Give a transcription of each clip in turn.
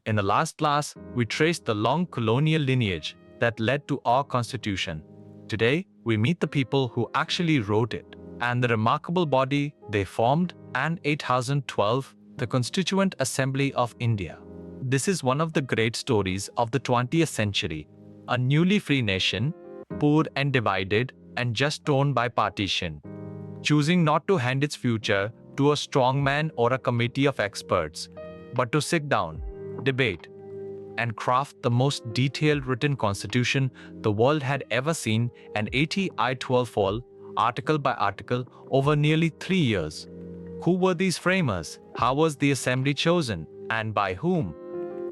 In the last class, we traced the long colonial lineage that led to our constitution. Today, we meet the people who actually wrote it and the remarkable body they formed, and 8012, the Constituent Assembly of India. This is one of the great stories of the 20th century, a newly free nation, poor and divided and just torn by partition, choosing not to hand its future to a strongman or a committee of experts, but to sit down, debate, and craft the most detailed written constitution the world had ever seen, an 80-I-12 fall, article by article, over nearly 3 years. Who were these framers? How was the assembly chosen? And by whom?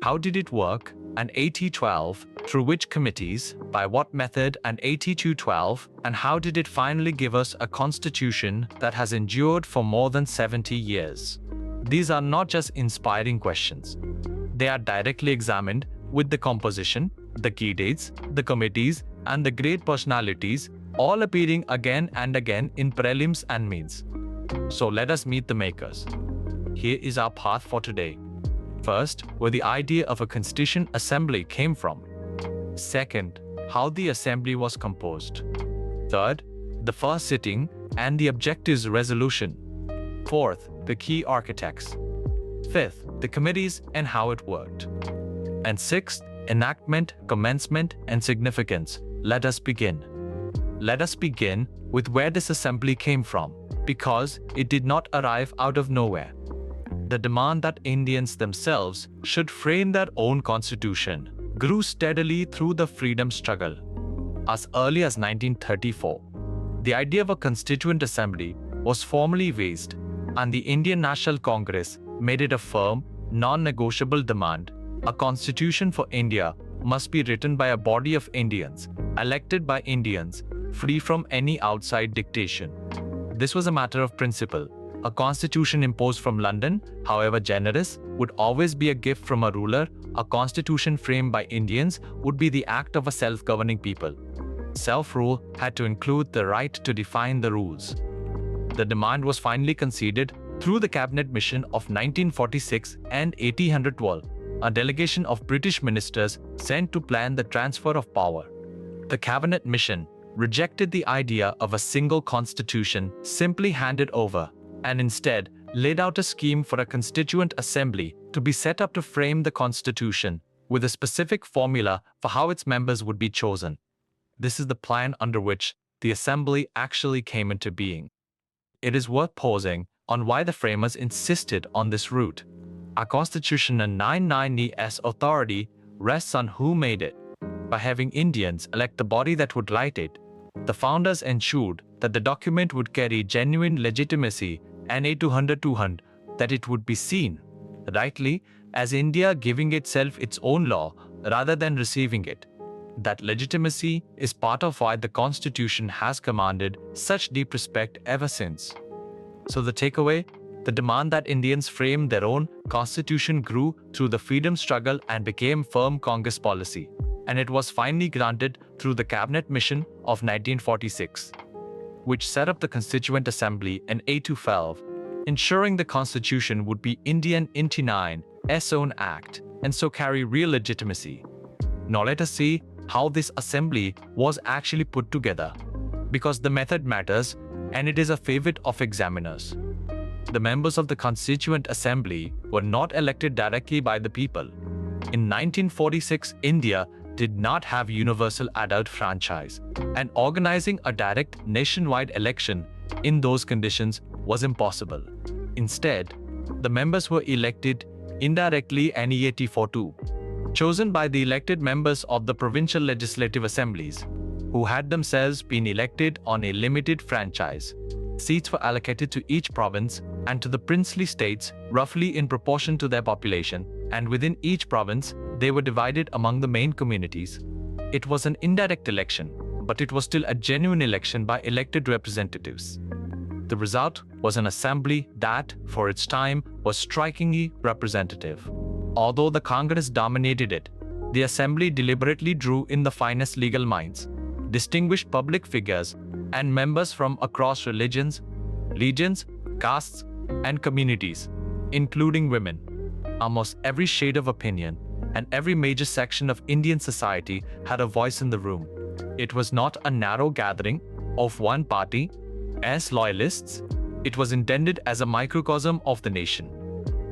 How did it work? An 80-12, through which committees, by what method? An 82-12, and how did it finally give us a constitution that has endured for more than 70 years? These are not just inspiring questions. They are directly examined with the composition, the key dates, the committees, and the great personalities, all appearing again and again in prelims and mains. So let us meet the makers. Here is our path for today. First, where the idea of a Constituent Assembly came from. Second, how the assembly was composed. Third, the first sitting and the objectives resolution. Fourth, the key architects. Fifth, the committees and how it worked. And sixth, enactment, commencement, and significance. Let us begin. Let us begin with where this assembly came from, because it did not arrive out of nowhere. The demand that Indians themselves should frame their own constitution grew steadily through the freedom struggle. As early as 1934, the idea of a Constituent Assembly was formally raised, and the Indian National Congress made it a firm, non-negotiable demand. A constitution for India must be written by a body of Indians, elected by Indians, free from any outside dictation. This was a matter of principle. A constitution imposed from London, however generous, would always be a gift from a ruler. A constitution framed by Indians would be the act of a self-governing people. Self-rule had to include the right to define the rules. The demand was finally conceded through the cabinet mission of 1946 and 1812, a delegation of British ministers sent to plan the transfer of power. The cabinet mission rejected the idea of a single constitution simply handed over, and instead laid out a scheme for a Constituent Assembly to be set up to frame the Constitution, with a specific formula for how its members would be chosen. This is the plan under which the Assembly actually came into being. It is worth pausing on why the framers insisted on this route. Our Constitution and 99's authority rests on who made it. By having Indians elect the body that would write it, the founders ensured that the document would carry genuine legitimacy and a 200 that it would be seen, rightly, as India giving itself its own law rather than receiving it. That legitimacy is part of why the Constitution has commanded such deep respect ever since. So the takeaway, the demand that Indians frame their own constitution grew through the freedom struggle and became firm Congress policy, and it was finally granted through the cabinet mission of 1946. Which set up the Constituent Assembly in 1812, ensuring the Constitution would be Indian 99's own act and so carry real legitimacy. Now let us see how this assembly was actually put together, because the method matters and it is a favorite of examiners. The members of the Constituent Assembly were not elected directly by the people. In 1946, India did not have universal adult franchise, and organizing a direct nationwide election in those conditions was impossible. Instead, the members were elected indirectly and 1842, chosen by the elected members of the provincial legislative assemblies, who had themselves been elected on a limited franchise. Seats were allocated to each province and to the princely states roughly in proportion to their population, and within each province, they were divided among the main communities. It was an indirect election, but it was still a genuine election by elected representatives. The result was an assembly that, for its time, was strikingly representative. Although the Congress dominated it, the assembly deliberately drew in the finest legal minds, distinguished public figures, and members from across religions, regions, castes, and communities, including women. Almost every shade of opinion and every major section of Indian society had a voice in the room. It was not a narrow gathering of one party as loyalists. It was intended as a microcosm of the nation.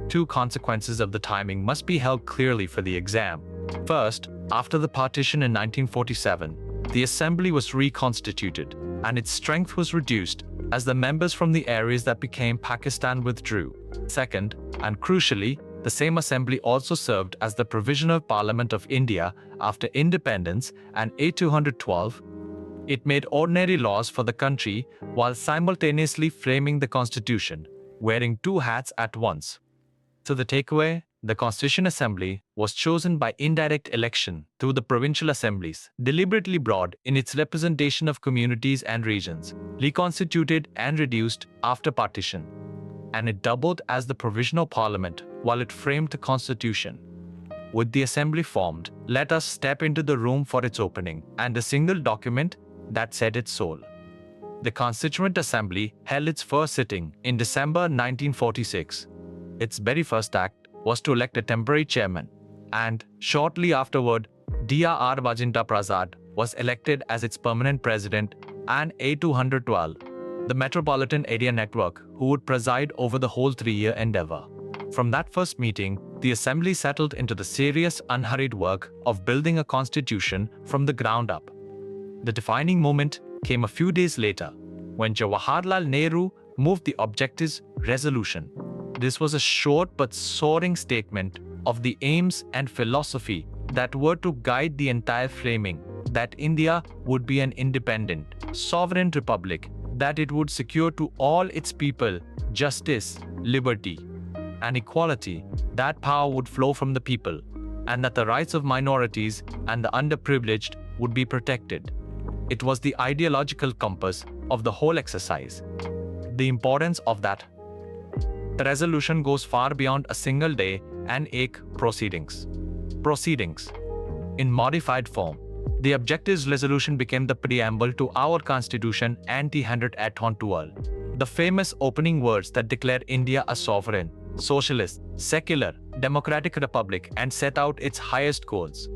Two consequences of the timing must be held clearly for the exam. First, after the partition in 1947, the assembly was reconstituted and its strength was reduced as the members from the areas that became Pakistan withdrew. Second, and crucially, the same assembly also served as the provisional parliament of India after independence and 212. It made ordinary laws for the country while simultaneously framing the constitution, wearing two hats at once. So the takeaway, the Constituent Assembly was chosen by indirect election through the provincial assemblies, deliberately broad in its representation of communities and regions, reconstituted and reduced after partition, and it doubled as the provisional parliament while it framed the constitution. With the assembly formed, let us step into the room for its opening and a single document that set its soul. The Constituent Assembly held its first sitting in December 1946. Its very first act was to elect a temporary chairman, and shortly afterward, Dr. Rajendra Prasad was elected as its permanent president, and 212, the Metropolitan Area Network, who would preside over the whole 3-year endeavor. From that first meeting, the assembly settled into the serious, unhurried work of building a constitution from the ground up. The defining moment came a few days later, when Jawaharlal Nehru moved the Objectives Resolution. This was a short but soaring statement of the aims and philosophy that were to guide the entire framing, that India would be an independent, sovereign republic, that it would secure to all its people justice, liberty, and equality, that power would flow from the people, and that the rights of minorities and the underprivileged would be protected. It was the ideological compass of the whole exercise. The importance of that the resolution goes far beyond a single day and ache proceedings. In modified form, the Objectives Resolution became the preamble to our Constitution anti-handed at Hontual, the famous opening words that declare India a sovereign, socialist, secular, democratic republic and set out its highest goals.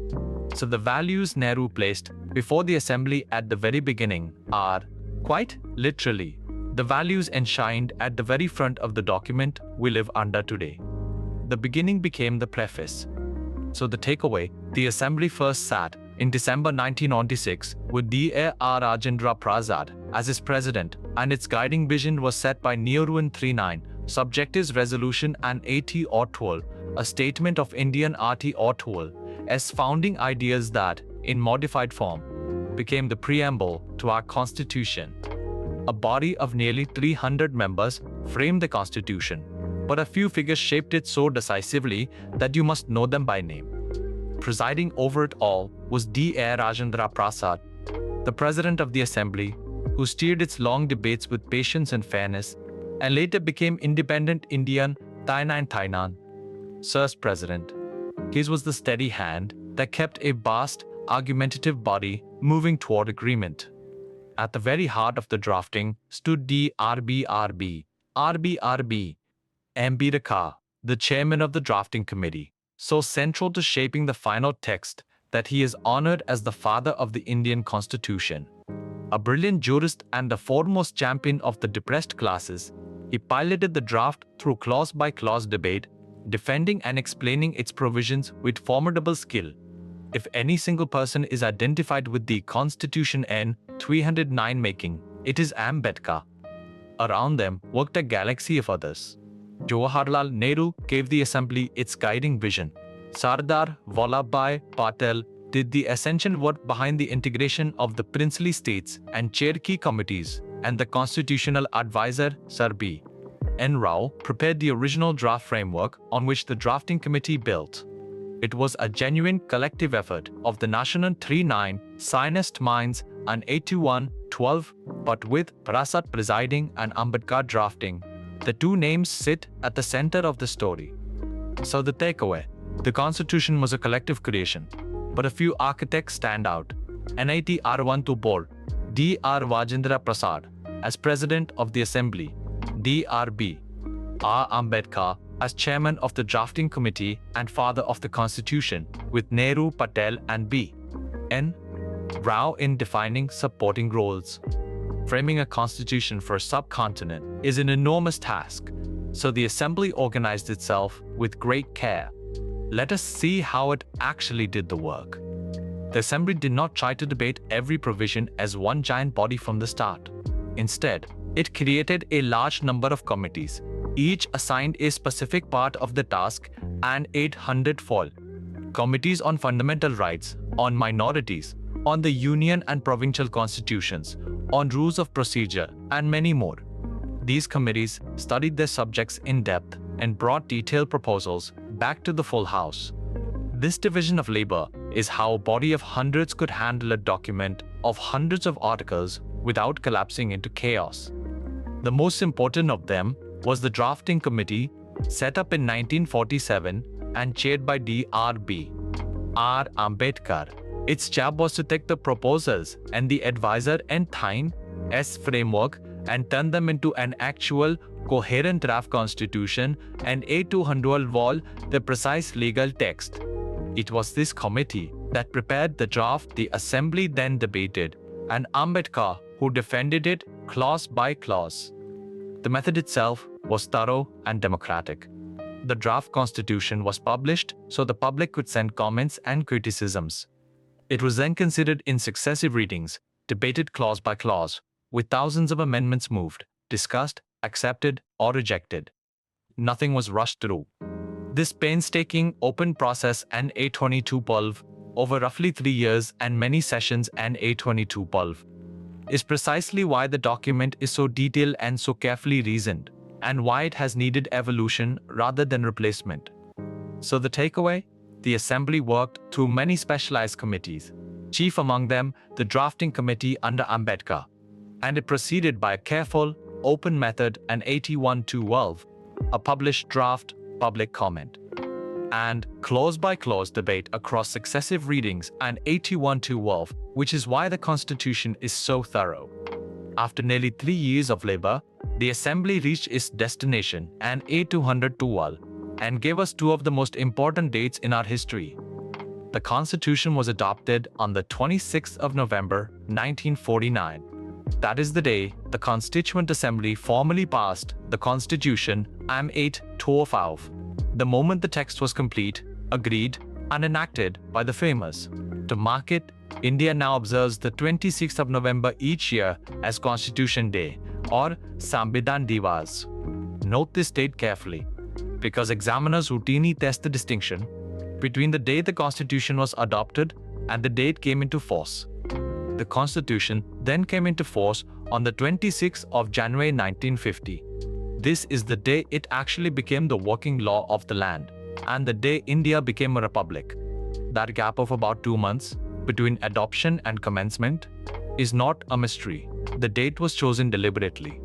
So the values Nehru placed before the assembly at the very beginning are, quite literally, the values enshrined at the very front of the document we live under today. The beginning became the preface. So the takeaway, the assembly first sat in December 1996 with Dr. Rajendra Prasad as its president, and its guiding vision was set by Nehru in 39, Objectives Resolution and 212, a statement of Indian RT as founding ideas that, in modified form, became the preamble to our constitution. A body of nearly 300 members framed the constitution, but a few figures shaped it so decisively that you must know them by name. Presiding over it all was Dr. Rajendra Prasad, the president of the assembly, who steered its long debates with patience and fairness, and later became independent Indian Thainan Sir's president. His was the steady hand that kept a vast, argumentative body moving toward agreement. At the very heart of the drafting stood RBRB Ambedkar, the chairman of the drafting committee, so central to shaping the final text that he is honored as the father of the Indian Constitution. A brilliant jurist and the foremost champion of the depressed classes, he piloted the draft through clause-by-clause debate, defending and explaining its provisions with formidable skill. If any single person is identified with the Constitution N 309 making, it is Ambedkar. Around them worked a galaxy of others. Jawaharlal Nehru gave the assembly its guiding vision. Sardar Vallabhbhai Patel did the essential work behind the integration of the princely states and chaired key committees, and the constitutional advisor Sir B. N. Rao prepared the original draft framework on which the drafting committee built. It was a genuine collective effort of the National 39 Scientist minds and 81-12, but with Prasad presiding and Ambedkar drafting, the two names sit at the center of the story. So the takeaway, the Constitution was a collective creation, but a few architects stand out. NIT R1 board, Dr. Rajendra Prasad as President of the Assembly, Dr. B. R. Ambedkar as chairman of the drafting committee and father of the constitution, with Nehru, Patel and B.N. Rao in defining supporting roles. Framing a constitution for a subcontinent is an enormous task, so the assembly organized itself with great care. Let us see how it actually did the work. The assembly did not try to debate every provision as one giant body from the start. Instead, it created a large number of committees, each assigned a specific part of the task, and 800 full committees on fundamental rights, on minorities, on the union and provincial constitutions, on rules of procedure, and many more. These committees studied their subjects in depth and brought detailed proposals back to the full House. This division of labor is how a body of hundreds could handle a document of hundreds of articles without collapsing into chaos. The most important of them was the drafting committee, set up in 1947 and chaired by Dr. R. Ambedkar. Its job was to take the proposals and the advisor and Thine's framework and turn them into an actual, coherent draft constitution and to handle the precise legal text. It was this committee that prepared the draft the assembly then debated, and Ambedkar who defended it clause by clause. The method itself was thorough and democratic. The draft constitution was published so the public could send comments and criticisms. It was then considered in successive readings, debated clause by clause, with thousands of amendments moved, discussed, accepted, or rejected. Nothing was rushed through. This painstaking, open process and 22 over roughly 3 years and many sessions and 22 is precisely why the document is so detailed and so carefully reasoned, and why it has needed evolution rather than replacement. So the takeaway? The assembly worked through many specialized committees, chief among them the drafting committee under Ambedkar, and it proceeded by a careful, open method and 81-12, a published draft, public comment, and clause-by-clause debate across successive readings and 81-12, which is why the Constitution is so thorough. After nearly 3 years of labor, the Assembly reached its destination and 212 and gave us two of the most important dates in our history. The Constitution was adopted on the 26th of November, 1949. That is the day the Constituent Assembly formally passed the Constitution Am 8-12. The moment the text was complete, agreed, and enacted by the framers. To mark it, India now observes the 26th of November each year as Constitution Day, or Samvidhan Divas. Note this date carefully, because examiners routinely test the distinction between the day the Constitution was adopted and the day it came into force. The Constitution then came into force on the 26th of January 1950. This is the day it actually became the working law of the land, and the day India became a republic. That gap of about 2 months between adoption and commencement is not a mystery. The date was chosen deliberately.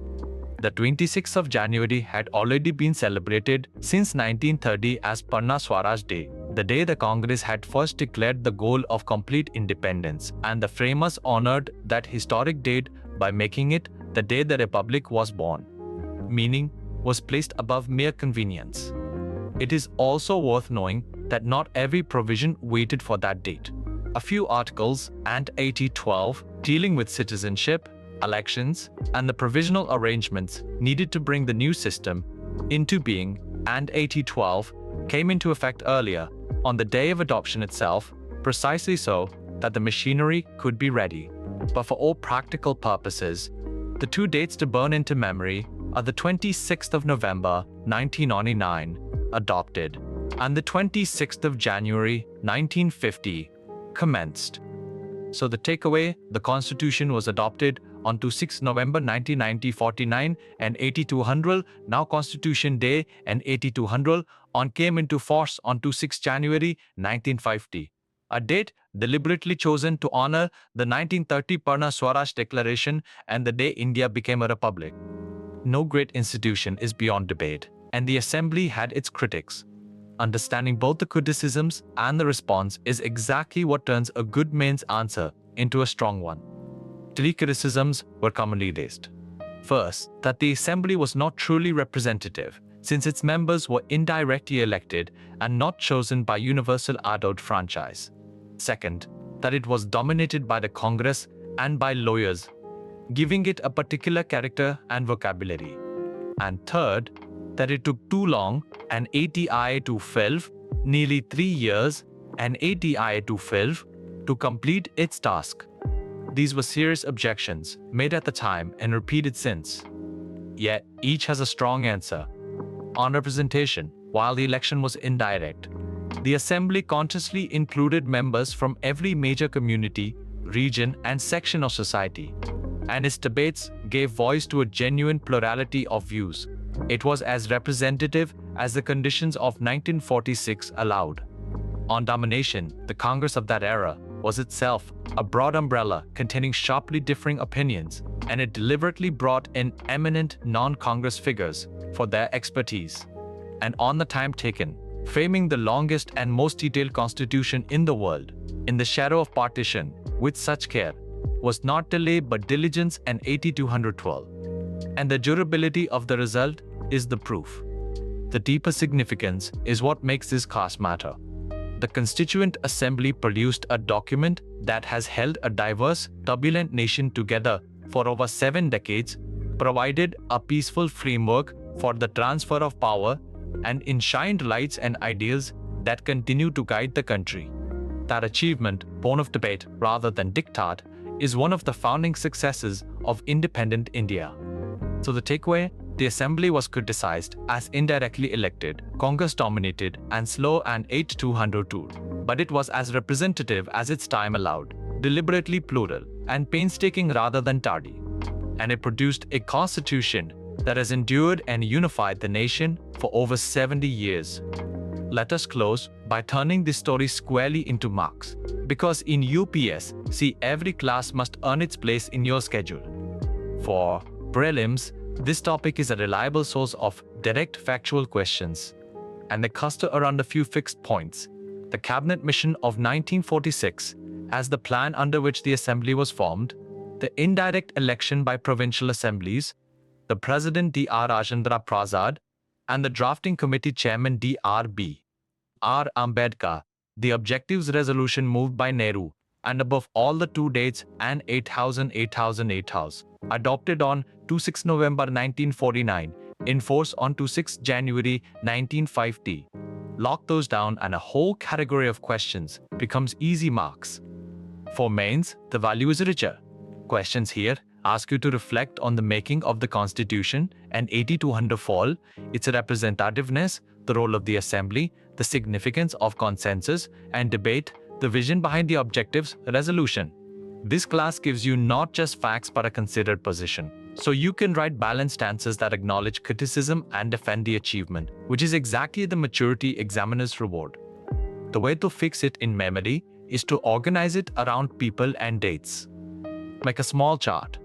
The 26th of January had already been celebrated since 1930 as Parna Swaraj Day, the day the Congress had first declared the goal of complete independence, and the framers honored that historic date by making it the day the Republic was born. Meaning was placed above mere convenience. It is also worth knowing that not every provision waited for that date. A few articles and 80-12 dealing with citizenship, elections, and the provisional arrangements needed to bring the new system into being, and 80-12 came into effect earlier, on the day of adoption itself, precisely so that the machinery could be ready. But for all practical purposes, the two dates to burn into memory are the 26th of November 1999, adopted, and the 26th of January 1950, commenced. So the takeaway, the Constitution was adopted on 6 November 1949 and 8200, now Constitution Day, and 8200 came into force on 6 January 1950, a date deliberately chosen to honor the 1930 Parna Swaraj Declaration and the day India became a republic. No great institution is beyond debate, and the Assembly had its critics. Understanding both the criticisms and the response is exactly what turns a good man's answer into a strong one. 3 criticisms were commonly raised. First, that the Assembly was not truly representative. since its members were indirectly elected and not chosen by universal adult franchise. Second, that it was dominated by the Congress and by lawyers, giving it a particular character and vocabulary. And third, that it took too long, an ATI to 12, nearly 3 years, an ATI to 12, to complete its task. These were serious objections made at the time and repeated since. Yet, each has a strong answer. On representation, while the election was indirect, the Assembly consciously included members from every major community, region, and section of society, and its debates gave voice to a genuine plurality of views. It was as representative as the conditions of 1946 allowed. On domination, the Congress of that era was itself a broad umbrella containing sharply differing opinions, and it deliberately brought in eminent non-Congress figures for their expertise. And on the time taken, framing the longest and most detailed constitution in the world, in the shadow of partition, with such care, was not delay but diligence and 8212. And the durability of the result is the proof. The deeper significance is what makes this case matter. The Constituent Assembly produced a document that has held a diverse, turbulent nation together for over 7 decades, provided a peaceful framework for the transfer of power, and enshrined rights and ideals that continue to guide the country. That achievement, born of debate rather than diktat, is one of the founding successes of independent India. So the takeaway: the Assembly was criticized as indirectly elected, Congress-dominated, and slow and 8202, but it was as representative as its time allowed, deliberately plural, and painstaking rather than tardy. And it produced a constitution that has endured and unified the nation for over 70 years. Let us close by turning this story squarely into marks, because in UPSC, every class must earn its place in your schedule. For Prelims, this topic is a reliable source of direct factual questions, and they cluster around a few fixed points. The Cabinet Mission of 1946, as the plan under which the Assembly was formed, the indirect election by provincial assemblies, the President Dr. Rajendra Prasad, and the Drafting Committee Chairman Dr. R. Ambedkar, the Objectives Resolution moved by Nehru, and above all the 2 dates and 8000, adopted on 26 November 1949, in force on 26 January 1950. Lock those down and a whole category of questions becomes easy marks. For mains, the value is richer. Questions here ask you to reflect on the making of the Constitution and 8200 fall, its representativeness, the role of the Assembly, the significance of consensus and debate, the vision behind the objectives resolution. This class gives you not just facts but a considered position, so you can write balanced answers that acknowledge criticism and defend the achievement, which is exactly the maturity examiners reward. The way to fix it in memory is to organize it around people and dates. Make a small chart,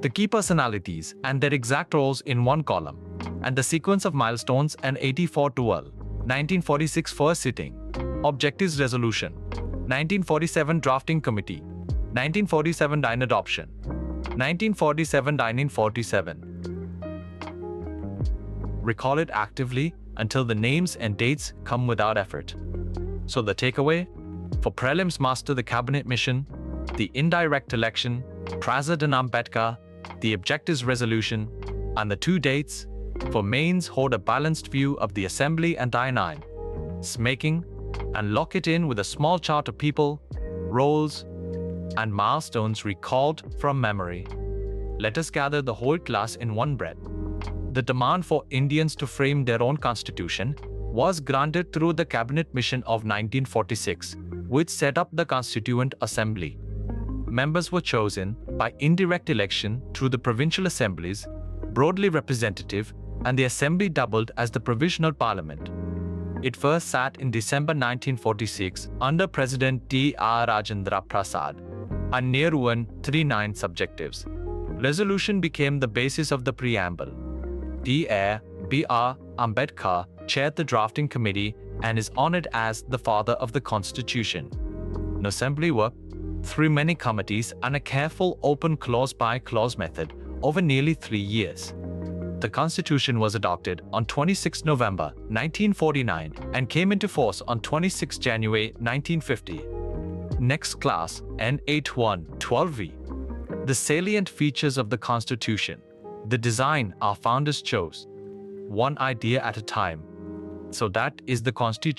the key personalities and their exact roles in one column, and the sequence of milestones and 8412, 1946 first sitting, objectives resolution, 1947 drafting committee, 1947 Dine adoption, 1947 1947. Recall it actively until the names and dates come without effort. So the takeaway: for Prelims, master the Cabinet Mission, the indirect election, Prasad and Ambedkar, the objectives resolution, and the 2 dates. For mains, hold a balanced view of the Assembly and I9, making, and lock it in with a small chart of people, roles, and milestones recalled from memory. Let us gather the whole class in one breath. The demand for Indians to frame their own constitution was granted through the Cabinet Mission of 1946, which set up the Constituent Assembly. Members were chosen by indirect election through the provincial assemblies, broadly representative, and the Assembly doubled as the provisional parliament. It first sat in December 1946 under President Dr. Rajendra Prasad, and Nehru and 39 subjectives. Resolution became the basis of the preamble. Dr. B.R. Ambedkar chaired the drafting committee and is honored as the father of the Constitution. No assembly work, through many committees and a careful open clause-by-clause method over nearly 3 years. the Constitution was adopted on 26 November 1949 and came into force on 26 January 1950. Next class, N8112V. The salient features of the Constitution. The design our founders chose. One idea at a time. So that is the Constituent